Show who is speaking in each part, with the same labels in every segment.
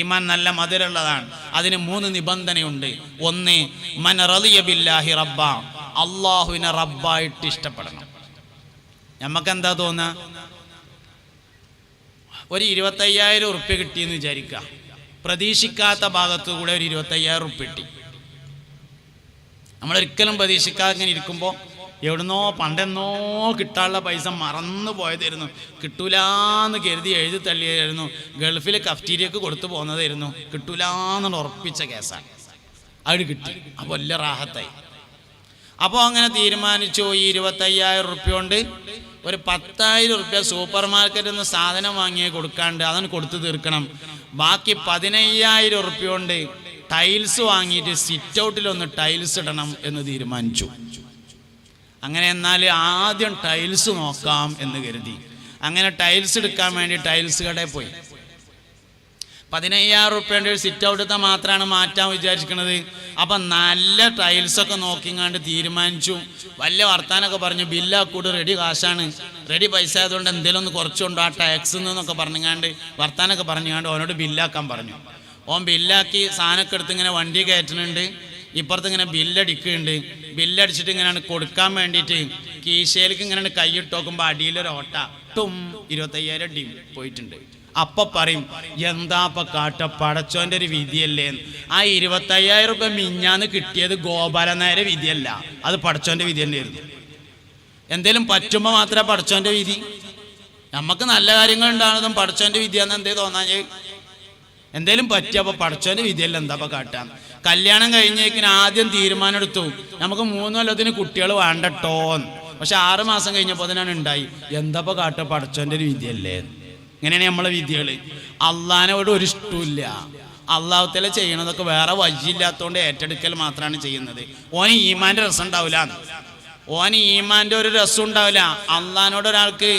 Speaker 1: ഈമാൻ നല്ല മധുരമുള്ളതാണ്. അതിന് 3 നിബന്ധനയുണ്ട്. ഒന്ന്, മൻ റളിയ ബില്ലാഹി റബ്ബ, അള്ളാഹുവിനെ റബ്ബായിട്ട് ഇഷ്ടപ്പെടണം. നമുക്കെന്താ തോന്നുക, ഒരു 25,000 ഉറുപ്പ്യ കിട്ടിയെന്ന് വിചാരിക്കുക. പ്രതീക്ഷിക്കാത്ത ഭാഗത്തു കൂടെ ഒരു 25,000 ഉറുപ്പ്യ കിട്ടി. നമ്മളൊരിക്കലും പ്രതീക്ഷിക്കാതെ ഇങ്ങനെ ഇരിക്കുമ്പോൾ എവിടുന്നോ പണ്ടെന്നോ കിട്ടാനുള്ള പൈസ മറന്നു പോയതായിരുന്നു, കിട്ടൂലാന്ന് കരുതി എഴുതി തള്ളിയായിരുന്നു, ഗൾഫിൽ കഫ്റ്റീരിയക്ക് കൊടുത്തു പോകുന്നതായിരുന്നു, കിട്ടൂലാന്ന് ഉറപ്പിച്ച കേസാണ്. അത് കിട്ടി. അപ്പോൾ വലിയ റാഹത്തായി. അപ്പോൾ അങ്ങനെ തീരുമാനിച്ചു, ഈ 25,000 ഉറുപ്പ്യ കൊണ്ട് ഒരു 10,000 ഉറുപ്പ്യ സൂപ്പർ മാർക്കറ്റിൽ നിന്ന് സാധനം വാങ്ങി കൊടുക്കാണ്ട് അതാണ് കൊടുത്തു തീർക്കണം. ബാക്കി 15,000 ഉറുപ്പ്യ കൊണ്ട് ടൈൽസ് വാങ്ങിയിട്ട് സിറ്റ് ഔട്ടിലൊന്ന് ടൈൽസ് ഇടണം എന്ന് തീരുമാനിച്ചു. അങ്ങനെ എന്നാൽ ആദ്യം ടൈൽസ് നോക്കാം എന്ന് കരുതി അങ്ങനെ ടൈൽസ് എടുക്കാൻ വേണ്ടി ടൈൽസ് കടയിൽ പോയി. 15,000 ഉറുപ്പ്യൻ്റെ ഒരു സിറ്റ് ഔട്ടത്തെ മാത്രമാണ് മാറ്റാൻ വിചാരിക്കുന്നത്. അപ്പം നല്ല ടൈൽസൊക്കെ നോക്കിങ്ങാണ്ട് തീരുമാനിച്ചു. വലിയ വർത്താനൊക്കെ പറഞ്ഞു, ബില്ലാക്കൂട് റെഡി കാശാണ്, റെഡി പൈസ ആയതുകൊണ്ട് എന്തെങ്കിലും ഒന്ന് കുറച്ചുണ്ടോ ആ ടാക്സ് എന്നൊക്കെ പറഞ്ഞുങ്ങാണ്ട് വർത്താനൊക്കെ പറഞ്ഞുകൊണ്ട് അവനോട് ബില്ലാക്കാൻ പറഞ്ഞു. ഓൻ ബില്ലാക്കി സാധനമൊക്കെ എടുത്ത് ഇങ്ങനെ വണ്ടി കയറ്റുന്നുണ്ട്. ഇപ്പുറത്ത് ഇങ്ങനെ ബില്ലടിക്കുന്നുണ്ട്. ബില്ലടിച്ചിട്ട് ഇങ്ങനെയാണ് കൊടുക്കാൻ വേണ്ടിയിട്ട് കീശയിലേക്ക് ഇങ്ങനെ കൈയിട്ട് നോക്കുമ്പോൾ അടിയിലൊരു ഓട്ട ടും 25,000 അടി പോയിട്ടുണ്ട്. അപ്പം പറയും, എന്താപ്പം കാട്ട, പടച്ചോൻ്റെ ഒരു വിധിയല്ലേ. ആ 25,000 രൂപ മിഞ്ഞാന്ന് കിട്ടിയത് ഗോപാലൻ നായരുടെ വിധിയല്ല, അത് പടച്ചോൻ്റെ വിധി തന്നെയായിരുന്നു. എന്തേലും പറ്റുമ്പോൾ മാത്രമേ പടച്ചോൻ്റെ വിധി. നമുക്ക് നല്ല കാര്യങ്ങൾ ഉണ്ടാകുന്നതും പടച്ചോൻ്റെ വിധിയാന്ന് എന്തേ തോന്നാൻ. എന്തേലും പറ്റിയപ്പോൾ പടച്ചോൻ്റെ വിധിയല്ല, എന്താപ്പം കാട്ടാൻ. കല്യാണം കഴിഞ്ഞേക്കിന് ആദ്യം തീരുമാനം എടുത്തു, നമുക്ക് 3 കൊല്ലത്തിന് കുട്ടികൾ വേണ്ടട്ടോന്ന്. പക്ഷെ 6 മാസം കഴിഞ്ഞപ്പോൾ അതിനാണ് ഉണ്ടായി. എന്താപ്പം കാട്ട, പടച്ചോൻ്റെ ഒരു വിധിയല്ലേ. ഇങ്ങനെയാണ് നമ്മളെ വിധികൾ. അള്ളാഹിനോട് ഒരു ഇഷ്ടമില്ല. അള്ളാഹുത്തല ചെയ്യണതൊക്കെ വേറെ വഴിയില്ലാത്തതുകൊണ്ട് ഏറ്റെടുക്കൽ മാത്രമാണ് ചെയ്യുന്നത്. ഓന് ഈമാൻ്റെ രസം ഉണ്ടാവില്ല. ഓന് ഈമാൻ്റെ ഒരു രസം ഉണ്ടാവില്ല. അള്ളാഹിനോട് ഒരാൾക്ക്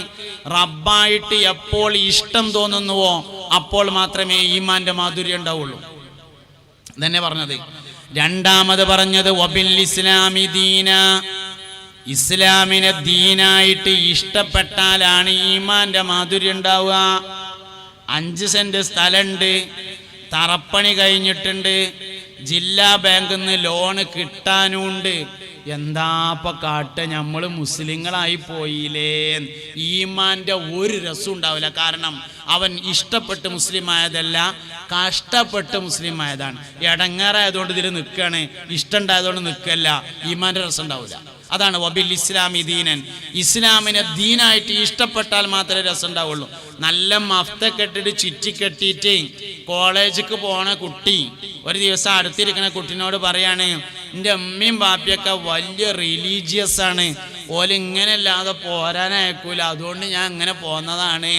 Speaker 1: റബ്ബായിട്ട് എപ്പോൾ ഇഷ്ടം തോന്നുന്നുവോ അപ്പോൾ മാത്രമേ ഈമാൻ്റെ മാധുര്യം ഉണ്ടാവുള്ളൂ. തന്നെ പറഞ്ഞത്. രണ്ടാമത് പറഞ്ഞത് വബിൽ ഇസ്ലാമി ദീന, ഇസ്ലാമിനെ ദീനായിട്ട് ഇഷ്ടപ്പെട്ടാലാണ് ഈമാൻ്റെ മാധുര്യം ഉണ്ടാവുക. 5 സെന്റ് സ്ഥലമുണ്ട്, തറപ്പണി കഴിഞ്ഞിട്ടുണ്ട്, ജില്ലാ ബാങ്കിൽ നിന്ന് ലോണ് കിട്ടാനുണ്ട്. എന്താപ്പ കാട്ട, നമ്മൾ മുസ്ലിങ്ങളായി പോയില്ലേ. ഈമാൻ്റെ ഒരു രസം ഉണ്ടാവില്ല. കാരണം അവൻ ഇഷ്ടപ്പെട്ട് മുസ്ലിം ആയതല്ല, കഷ്ടപ്പെട്ട് മുസ്ലിം ആയതാണ്. ഇടങ്ങേറായതുകൊണ്ട് ഇതിൽ നിൽക്കുകയാണ്, ഇഷ്ടം ഉണ്ടായതുകൊണ്ട് നിൽക്കല്ല. ഈമാൻ്റെ രസം ഉണ്ടാവില്ല. അതാണ് വബിൽ ഇസ്ലാമി ദീനൻ, ഇസ്ലാമിനെ ദീനായിട്ട് ഇഷ്ടപ്പെട്ടാൽ മാത്രമേ രസം ഉണ്ടാവുള്ളൂ. നല്ല മഫ്തൊക്കെ ഇട്ടിട്ട് ചുറ്റിക്കെട്ടിയിട്ട് കോളേജിക്ക് പോണ കുട്ടി ഒരു ദിവസം അടുത്തിരിക്കുന്ന കുട്ടീനോട് പറയാണ്, എൻ്റെ അമ്മയും ബാപ്പിയൊക്കെ വലിയ റിലീജിയസ് ആണ്, ഓലിങ്ങനെയല്ലാതെ പോരാനയക്കൂല, അതുകൊണ്ട് ഞാൻ ഇങ്ങനെ പോന്നതാണ്.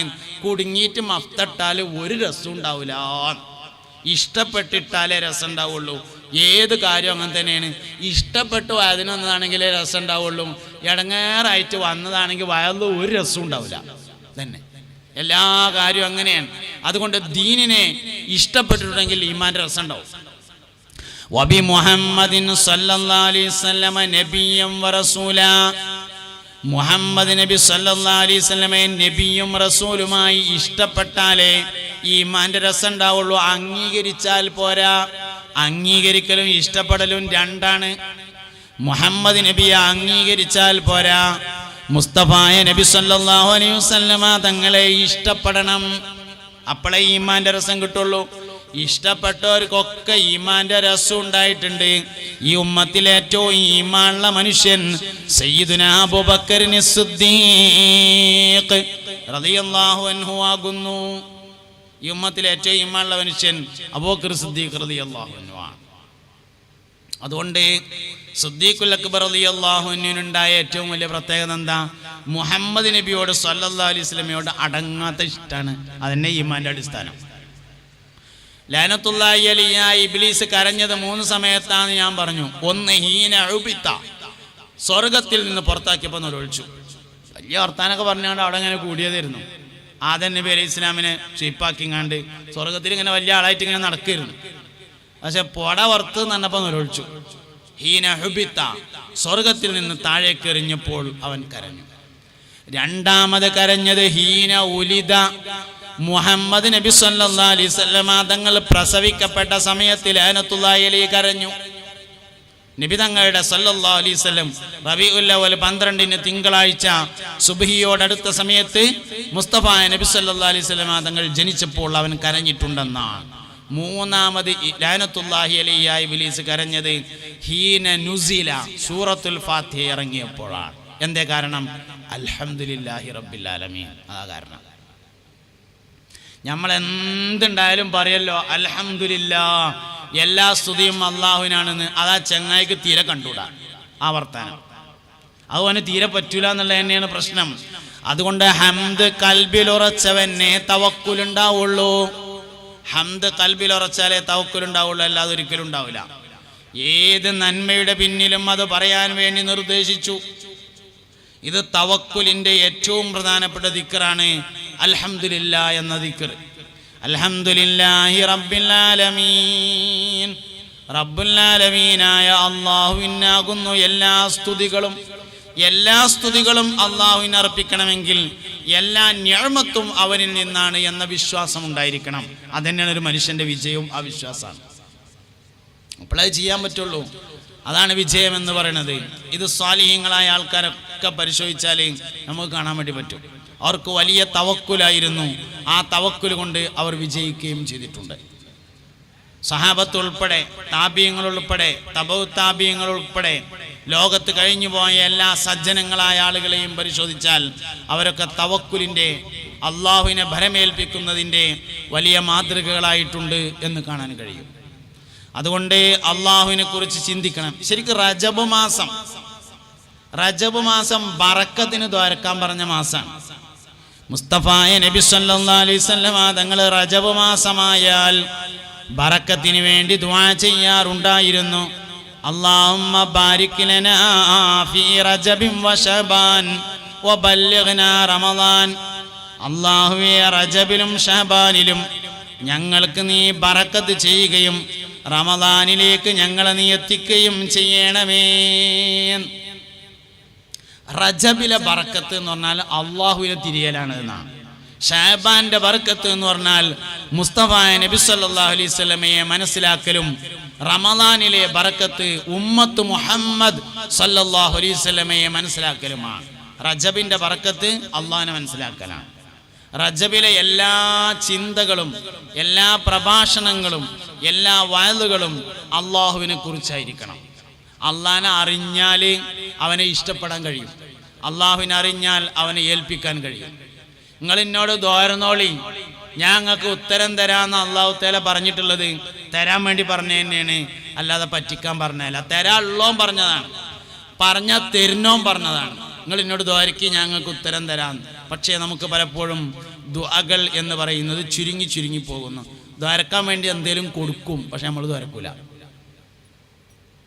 Speaker 1: കുടുങ്ങിയിട്ട് മഫ്തിട്ടാൽ ഒരു രസം ഉണ്ടാവില്ല. ഇഷ്ടപ്പെട്ടിട്ടാലേ രസം ഉണ്ടാവുള്ളൂ. ഏത് കാര്യം അങ്ങനെ തന്നെയാണ്. ഇഷ്ടപ്പെട്ട് വയതിനൊന്നതാണെങ്കിലേ രസം ഉണ്ടാവുള്ളൂ. ഇടങ്ങേറായിട്ട് വന്നതാണെങ്കിൽ വയറിൽ ഒരു രസം ഉണ്ടാവില്ല. തന്നെ എല്ലാ കാര്യവും അങ്ങനെയാണ്. അതുകൊണ്ട് ദീനിനെ ഇഷ്ടപ്പെട്ടിട്ടുണ്ടെങ്കിൽ ഈമാൻ്റെ രസം ഉണ്ടാവും. വബി മുഹമ്മദിൻ സല്ലല്ലാഹു അലൈഹി വസല്ലമ നബിയ്യം വറസൂല, മുഹമ്മദ് നബി സല്ലല്ലാഹു അലൈഹി വസല്ലമയെ നബിയും റസൂലുമായി ഇഷ്ടപ്പെട്ടാലേ ഈമാൻ്റെ രസം ഉണ്ടാവുള്ളൂ. അംഗീകരിച്ചാൽ പോരാ. അംഗീകരിക്കലും ഇഷ്ടപ്പെടലും രണ്ടാണ്. മുഹമ്മദ് നബിയെ അംഗീകരിച്ചാൽ പോരാ, മുസ്തഫായ നബി സല്ലല്ലാഹു അലൈഹി വസല്ലമ തങ്ങളെ ഇഷ്ടപ്പെടണം. അപ്പോഴേ ഈമാൻ്റെ രസം കിട്ടുള്ളൂ. ഇഷ്ടപ്പെട്ടവർക്കൊക്കെ ഈമാൻ്റെ രസം ഉണ്ടായിട്ടുണ്ട്. ഈ ഉമ്മത്തിലെ ഏറ്റവും ഈമാനുള്ള മനുഷ്യൻ സയ്യിദുനാ അബൂബക്കറിന് സിദ്ദീഖ് റളിയല്ലാഹു അൻഹു ആകുന്നു. ഈ ഉമ്മത്തിലെ ഏറ്റവും ഈമാനുള്ള മനുഷ്യൻ അബൂബക്കർ സിദ്ദീഖ് റളിയല്ലാഹു അൻഹു ആണ്. അതുകൊണ്ട് സിദ്ദീഖുൽ അക്ബർ റളിയല്ലാഹു അൻഹുവിനുണ്ടായ ഏറ്റവും വലിയ പ്രത്യേകത എന്താ? മുഹമ്മദ് നബിയോട് സല്ലല്ലാഹു അലൈഹി വസല്ലമയോട് അടങ്ങാത്ത ഇഷ്ടമാണ്. അതന്നെ ഈമാൻ്റെ അടിസ്ഥാനം. ലഅനത്തുല്ലാഹി അലൈഹി, ഇബ്ലീസ് കരഞ്ഞത് 3 സമയത്താണ് ഞാൻ പറഞ്ഞു. ഒന്ന്, ഹീന ഉബിത, സ്വർഗത്തിൽ നിന്ന് പുറത്താക്കിയപ്പോൾ ഒഴിച്ചു. വലിയ വർത്താനൊക്കെ പറഞ്ഞാണ്ട് അവിടെ ഇങ്ങനെ കൂടിയതായിരുന്നു. ആദം നബി അലൈഹി ഇസ്ലാമിനെ ഷേപ്പാക്കിങ്ങാണ്ട് സ്വർഗത്തിൽ ഇങ്ങനെ വലിയ ആളായിട്ട് ഇങ്ങനെ നടക്കുകയായിരുന്നു. പക്ഷെ പൊട വറുത്ത് നന്നപ്പോൾ ഒഴിച്ചു. ഹീന ഹുബിത്ത, സ്വർഗത്തിൽ നിന്ന് താഴേക്ക് എറിഞ്ഞപ്പോൾ അവൻ കരഞ്ഞു. രണ്ടാമത് കരഞ്ഞത് ഹീന ഉലിദ, മുഹമ്മദ് നബി സല്ലല്ലാഹു അലൈഹി വസല്ലമ തങ്ങൾ പ്രസവിക്കപ്പെട്ട സമയത്ത് ലഅനത്തുല്ലാഹി അലൈഹി കരഞ്ഞു. നബി തങ്ങളുടെ സല്ലല്ലാഹു അലൈഹി വസല്ലം റബീഉൽ അവ്വൽ 12 തിങ്കളാഴ്ച സുബ്ഹിയോടടുത്ത സമയത്ത് മുസ്തഫ നബി സല്ലല്ലാഹു അലൈഹി വസല്ലമ തങ്ങൾ ജനിച്ചപ്പോൾ അവൻ കരഞ്ഞിട്ടുണ്ടെന്നാണ്. മൂന്നാമത് ലഅനത്തുല്ലാഹി അലൈഹി ഇബ്ലീസ് കരഞ്ഞത് ഹീന നുസില സൂറത്തുൽ ഫാത്തിഹ ഇറങ്ങിയപ്പോഴാണ്. എന്തേ കാരണം? അൽഹംദുലില്ലാഹി റബ്ബിൽ ആലമീൻ. അതാ കാരണം. നമ്മൾ എന്തുണ്ടായാലും പറയല്ലോ അൽഹംദുലില്ലാഹ്, എല്ലാ സ്തുതിയും അള്ളാഹുവിനാണെന്ന്. അതാ ചങ്ങായിക്ക് തീരെ കണ്ടൂടാ ആ വർത്താനം. അതുപോലെ തീരെ പറ്റൂല എന്നുള്ളത് തന്നെയാണ് പ്രശ്നം. അതുകൊണ്ട് ഹംദ് കൽബിലുറച്ചവനെ തവക്കുലുണ്ടാവുള്ളൂ. ഹംദ് കൽബിലുറച്ചാലേ തവക്കുലുണ്ടാവുള്ളൂ, അല്ലാതെ ഒരിക്കലും ഉണ്ടാവില്ല. ഏത് നന്മയുടെ പിന്നിലും അത് പറയാൻ വേണ്ടി നിർദ്ദേശിച്ചു. ഇത് തവക്കുലിന്റെ ഏറ്റവും പ്രധാനപ്പെട്ട ദിക്റാണ് അൽഹംദുലില്ലാഹ് എന്ന ദിക്ർ. അൽഹംദുലില്ലാഹി റബ്ബിൽ ആലമീൻ. റബ്ബുൽ ആലമീനായ അല്ലാഹുവിനാകുന്നു എല്ലാ സ്തുതികളും. എല്ലാ സ്തുതികളും അല്ലാഹുവിന് അർപ്പിക്കണമെങ്കിൽ എല്ലാ നിഅമത്തും അവനിൽ നിന്നാണ് എന്ന വിശ്വാസം ഉണ്ടായിരിക്കണം. അതന്നെയാണ് ഒരു മനുഷ്യന്റെ വിജയവും. ആ വിശ്വാസമാണ്. അപ്പോഴേ ചെയ്യാൻ പറ്റുള്ളൂ. അതാണ് വിജയം എന്ന് പറയുന്നത്. ഇത് സ്വാലിഹീങ്ങളായ ആൾക്കാരൊക്കെ പരിശോധിച്ചാൽ നമുക്ക് കാണാൻ വേണ്ടി പറ്റും. അവർക്ക് വലിയ തവക്കുലായിരുന്നു. ആ തവക്കുൽ കൊണ്ട് അവർ വിജയിക്കുകയും ചെയ്തിട്ടുണ്ട്. സഹാബത്ത് ഉൾപ്പെടെ, താബിയങ്ങൾ ഉൾപ്പെടെ, തബഉ താബിയങ്ങൾ ഉൾപ്പെടെ ലോകത്ത് കഴിഞ്ഞു പോയ എല്ലാ സജ്ജനങ്ങളായ ആളുകളെയും പരിശോധിച്ചാൽ അവരൊക്കെ തവക്കുലിൻ്റെ, അള്ളാഹുവിനെ ഭരമേൽപ്പിക്കുന്നതിൻ്റെ വലിയ മാതൃകകളായിട്ടുണ്ട് എന്ന് കാണാൻ കഴിയും. അതുകൊണ്ട് അള്ളാഹുവിനെ കുറിച്ച് ചിന്തിക്കണം. ശരിക്കും റജബ് മാസം ബറക്കത്തിന് ദ്വാരക്കാൻ പറഞ്ഞ മാസമാണ്. മുസ്തഫായ നബി സല്ലല്ലാഹു അലൈഹി വസല്ലം തങ്ങൾ റജബ് മാസമായാൽ ബറക്കത്തിന് വേണ്ടി ദുആ ചെയ്യാറുണ്ടായിരുന്നു. അല്ലാഹുമ്മ ബാരിക് ലനാ ഫീ റജബിൻ വശഅബാൻ വബല്ലിഗ്നാ റമളാൻ. അല്ലാഹുവേ, റജബിലും ശഅബാനിലും ഞങ്ങൾക്ക് നീ ബറക്കത്ത് ചെയ്യുകയും റമളാനിലേക്ക് ഞങ്ങളെ നീ എത്തിക്കുകയും ചെയ്യണമേ. റജബിലെ ബറക്കത്ത് എന്ന് പറഞ്ഞാൽ അള്ളാഹുവിനെ തിരിയലാണ് എന്നാണ്. ഷഅബാന്റെ ബറക്കത്ത് എന്ന് പറഞ്ഞാൽ മുസ്തഫ നബി സല്ലല്ലാഹു അലൈഹി വസല്ലമയെ മനസ്സിലാക്കലും, റമളാനിലെ ബറക്കത്ത് ഉമ്മത്ത് മുഹമ്മദ് സല്ലല്ലാഹു അലൈഹി വസല്ലമയെ മനസ്സിലാക്കലുമാണ്. റജബിന്റെ ബറക്കത്ത് അള്ളാഹിനെ മനസ്സിലാക്കലാണ്. റജബിലെ എല്ലാ ചിന്തകളും, എല്ലാ പ്രഭാഷണങ്ങളും, എല്ലാ വയലുകളും അള്ളാഹുവിനെ കുറിച്ചായിരിക്കണം. അള്ളാഹിനെ അറിഞ്ഞാൽ അവനെ ഇഷ്ടപ്പെടാൻ കഴിയും. അള്ളാഹുവിനെ അറിഞ്ഞാൽ അവനെ ഏൽപ്പിക്കാൻ കഴിയും. നിങ്ങൾ എന്നോട് ദ്വാരനോളി, ഞാൻ നിങ്ങൾക്ക് ഉത്തരം തരാമെന്ന് അള്ളാഹു തആല പറഞ്ഞിട്ടുള്ളത് തരാൻ വേണ്ടി പറഞ്ഞ തന്നെയാണ്, അല്ലാതെ പറ്റിക്കാൻ പറഞ്ഞതല്ല. തരാനുള്ളോൻ പറഞ്ഞതാണ്, പറഞ്ഞാൽ തരുന്നോൻ പറഞ്ഞതാണ്. നിങ്ങൾ എന്നോട് ദ്വാരക്ക് ഞങ്ങൾക്ക് ഉത്തരം തരാം. പക്ഷേ നമുക്ക് പലപ്പോഴും ദുആകൾ എന്ന് പറയുന്നത് ചുരുങ്ങി പോകുന്നു. ദ്വാരക്കാൻ വേണ്ടി എന്തെങ്കിലും കൊടുക്കും, പക്ഷെ നമ്മൾ ദ്വാരക്കൂല.